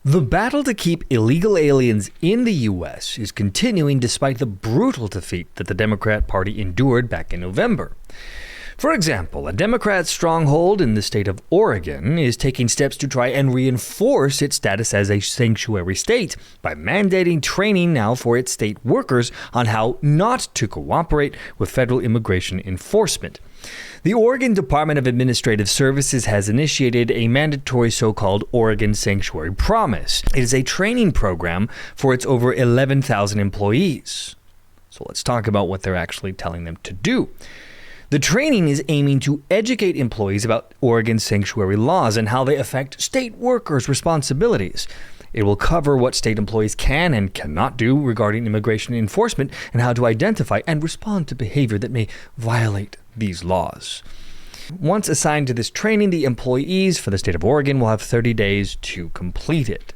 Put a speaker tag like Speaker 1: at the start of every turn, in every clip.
Speaker 1: The battle to keep illegal aliens in the U.S. is continuing despite the brutal defeat that the Democrat Party endured back in November. For example, a Democrat stronghold in the state of Oregon is taking steps to try and reinforce its status as a sanctuary state by mandating training now for its state workers on how not to cooperate with federal immigration enforcement. The Oregon Department of Administrative Services has initiated a mandatory so-called Oregon Sanctuary Promise. It is a training program for its over 11,000 employees. So let's talk about what they're actually telling them to do. The training is aiming to educate employees about Oregon sanctuary laws and how they affect state workers' responsibilities. It will cover what state employees can and cannot do regarding immigration enforcement and how to identify and respond to behavior that may violate these laws. Once assigned to this training, the employees for the state of Oregon will have 30 days to complete it.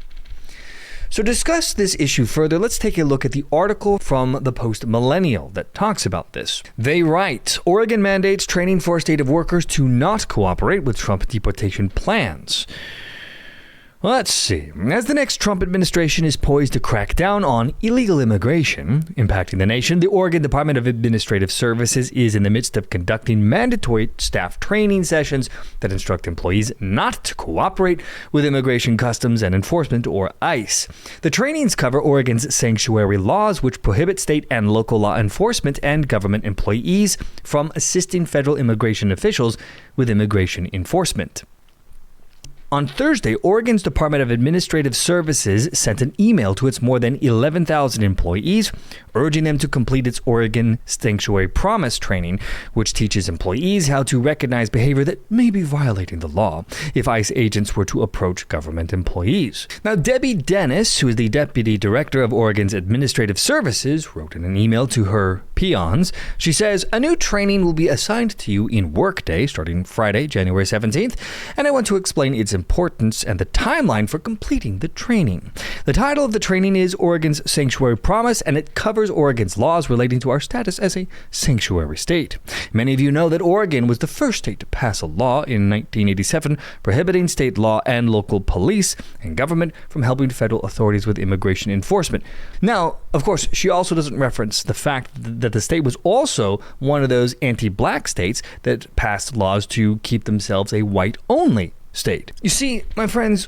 Speaker 1: So to discuss this issue further, let's take a look at the article from the Post-Millennial that talks about this. They write, Oregon mandates training for state of workers to not cooperate with Trump deportation plans. Let's see. As the next Trump administration is poised to crack down on illegal immigration impacting the nation, the Oregon Department of Administrative Services is in the midst of conducting mandatory staff training sessions that instruct employees not to cooperate with Immigration Customs and Enforcement, or ICE. The trainings cover Oregon's sanctuary laws, which prohibit state and local law enforcement and government employees from assisting federal immigration officials with immigration enforcement. On Thursday, Oregon's Department of Administrative Services sent an email to its more than 11,000 employees, urging them to complete its Oregon Sanctuary Promise training, which teaches employees how to recognize behavior that may be violating the law if ICE agents were to approach government employees. Now, Debbie Dennis, who is the Deputy Director of Oregon's Administrative Services, wrote in an email to her peons. She says, a new training will be assigned to you in Workday starting Friday, January 17th, and I want to explain its importance and the timeline for completing the training. The title of the training is Oregon's Sanctuary Promise, and it covers Oregon's laws relating to our status as a sanctuary state. Many of you know that Oregon was the first state to pass a law in 1987 prohibiting state law and local police and government from helping federal authorities with immigration enforcement. Now, of course, she also doesn't reference the fact that the state was also one of those anti-black states that passed laws to keep themselves a white-only state. You see, my friends,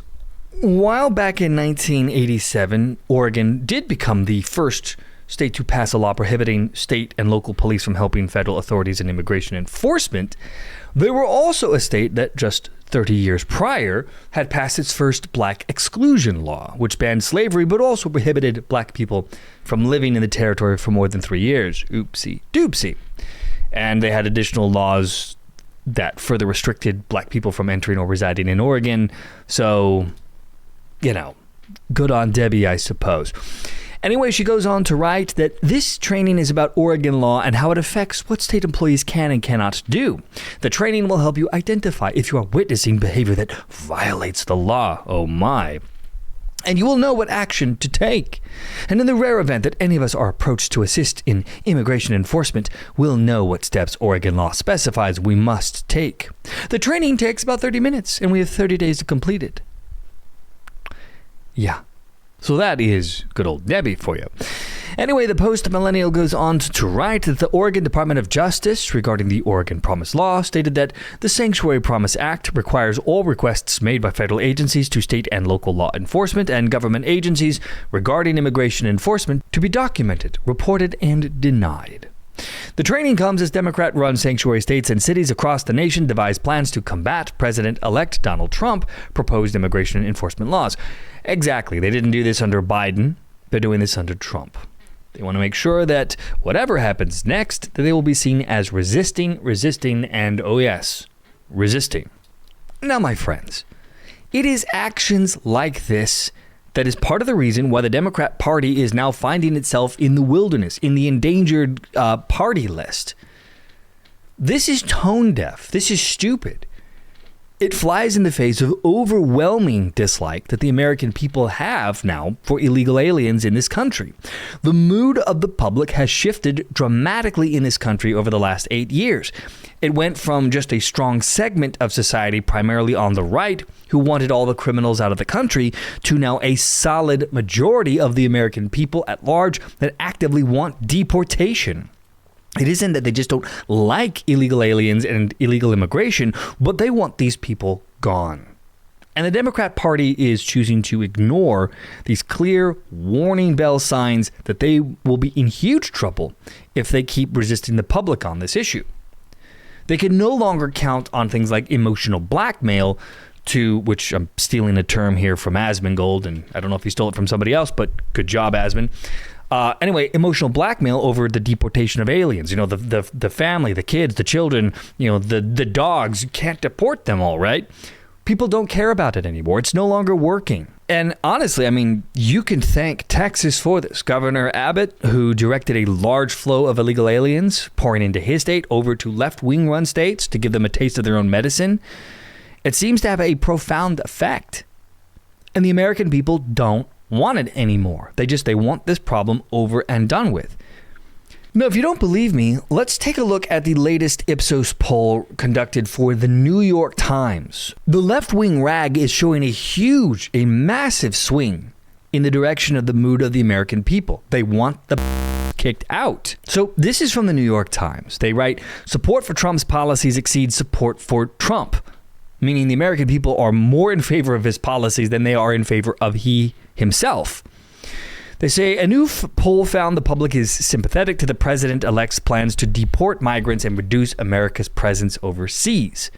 Speaker 1: while back in 1987, Oregon did become the first state to pass a law prohibiting state and local police from helping federal authorities in immigration enforcement, they were also a state that just 30 years prior had passed its first black exclusion law, which banned slavery but also prohibited black people from living in the territory for more than 3 years. Oopsie doopsie. And they had additional laws that further restricted black people from entering or residing in Oregon. So, good on Debbie, I suppose. Anyway, she goes on to write that this training is about Oregon law and how it affects what state employees can and cannot do. The training will help you identify if you are witnessing behavior that violates the law. Oh my. And you will know what action to take. And in the rare event that any of us are approached to assist in immigration enforcement, we'll know what steps Oregon law specifies we must take. The training takes about 30 minutes, and we have 30 days to complete it. Yeah. So that is good old Debbie for you. Anyway, the Post-Millennial goes on to write that the Oregon Department of Justice, regarding the Oregon Promise Law, stated that the Sanctuary Promise Act requires all requests made by federal agencies to state and local law enforcement and government agencies regarding immigration enforcement to be documented, reported, and denied. The training comes as Democrat-run sanctuary states and cities across the nation devise plans to combat President-elect Donald Trump proposed immigration enforcement laws. Exactly. They didn't do this under Biden. They're doing this under Trump. They want to make sure that whatever happens next, that they will be seen as resisting, and oh yes, resisting. Now, my friends, it is actions like this that is part of the reason why the Democrat Party is now finding itself in the wilderness, in the endangered party list. This is tone deaf. This is stupid. It flies in the face of overwhelming dislike that the American people have now for illegal aliens in this country. The mood of the public has shifted dramatically in this country over the last 8 years. It went from just a strong segment of society, primarily on the right, who wanted all the criminals out of the country, to now a solid majority of the American people at large that actively want deportation. It isn't that they just don't like illegal aliens and illegal immigration, but they want these people gone. And the Democrat Party is choosing to ignore these clear warning bell signs that they will be in huge trouble if they keep resisting the public on this issue. They can no longer count on things like emotional blackmail which I'm stealing a term here from Asmongold, and I don't know if he stole it from somebody else, but good job, Asmon. Anyway, emotional blackmail over the deportation of aliens. The family, the kids, the children, the dogs. You can't deport them all, right? People don't care about it anymore. It's no longer working. And honestly, you can thank Texas for this. Governor Abbott, who directed a large flow of illegal aliens pouring into his state over to left-wing run states to give them a taste of their own medicine, it seems to have a profound effect. And the American people don't want it anymore. They want this problem over and done with. Now, if you don't believe me, let's take a look at the latest Ipsos poll conducted for the New York Times. The left-wing rag is showing a massive swing in the direction of the mood of the American people. They want the kicked out. So this is from the New York Times. They write, support for Trump's policies exceeds support for Trump, meaning the American people are more in favor of his policies than they are in favor of he himself. They say a new poll found the public is sympathetic to the president-elect's plans to deport migrants and reduce America's presence overseas.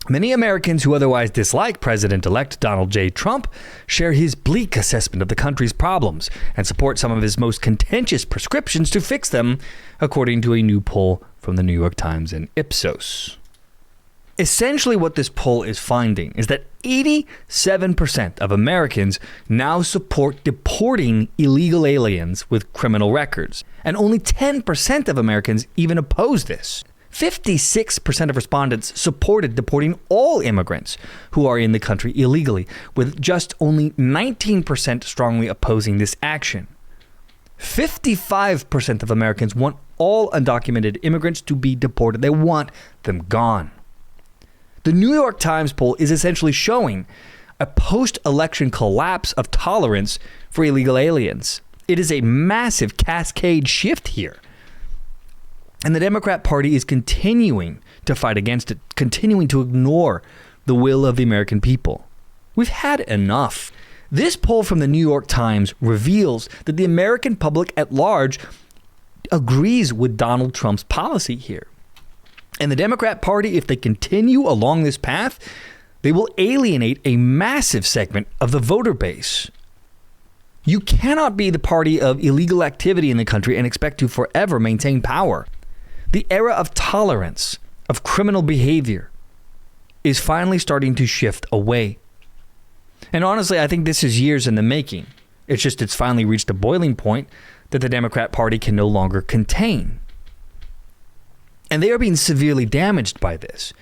Speaker 1: Many Americans who otherwise dislike President-elect Donald J. Trump share his bleak assessment of the country's problems and support some of his most contentious prescriptions to fix them, according to a new poll from the New York Times and Ipsos. Essentially, what this poll is finding is that 87% of Americans now support deporting illegal aliens with criminal records, and only 10% of Americans even oppose this. 56% of respondents supported deporting all immigrants who are in the country illegally, with just only 19% strongly opposing this action. 55% of Americans want all undocumented immigrants to be deported. They want them gone. The New York Times poll is essentially showing a post-election collapse of tolerance for illegal aliens. It is a massive cascade shift here. And the Democrat Party is continuing to fight against it, continuing to ignore the will of the American people. We've had enough. This poll from the New York Times reveals that the American public at large agrees with Donald Trump's policy here. And the Democrat Party, if they continue along this path, they will alienate a massive segment of the voter base. You cannot be the party of illegal activity in the country and expect to forever maintain power. The era of tolerance, of criminal behavior, is finally starting to shift away. And honestly, I think this is years in the making. It's finally reached a boiling point that the Democrat Party can no longer contain. And they are being severely damaged by this.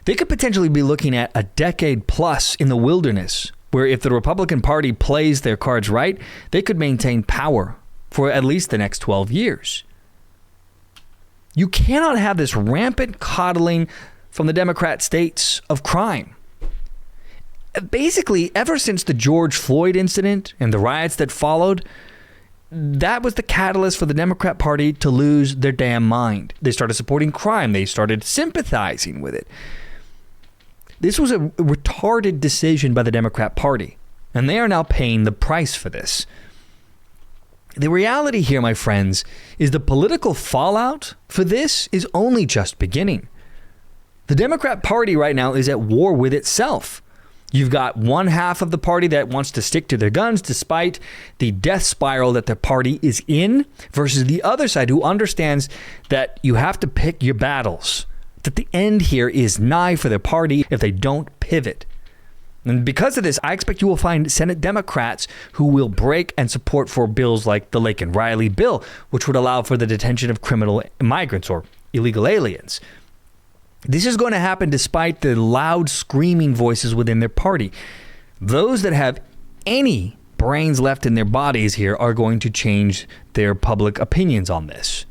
Speaker 1: They could potentially be looking at a decade plus in the wilderness, where if the Republican Party plays their cards right, they could maintain power for at least the next 12 years. You cannot have this rampant coddling from the Democrat states of crime. Basically, ever since the George Floyd incident and the riots that followed, that was the catalyst for the Democrat Party to lose their damn mind. They started supporting crime. They started sympathizing with it. This was a retarded decision by the Democrat Party, and they are now paying the price for this. The reality here, my friends, is the political fallout for this is only just beginning. The Democrat Party right now is at war with itself. You've got one half of the party that wants to stick to their guns despite the death spiral that their party is in, versus the other side who understands that you have to pick your battles, that the end here is nigh for their party if they don't pivot. And because of this, I expect you will find Senate Democrats who will break and support for bills like the Laken Riley bill, which would allow for the detention of criminal migrants or illegal aliens. This is going to happen despite the loud screaming voices within their party. Those that have any brains left in their bodies here are going to change their public opinions on this.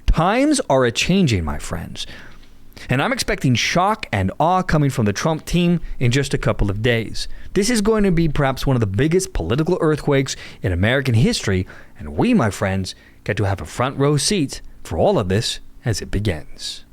Speaker 1: Times are a-changing, my friends. And I'm expecting shock and awe coming from the Trump team in just a couple of days. This is going to be perhaps one of the biggest political earthquakes in American history, and we, my friends, get to have a front row seat for all of this as it begins.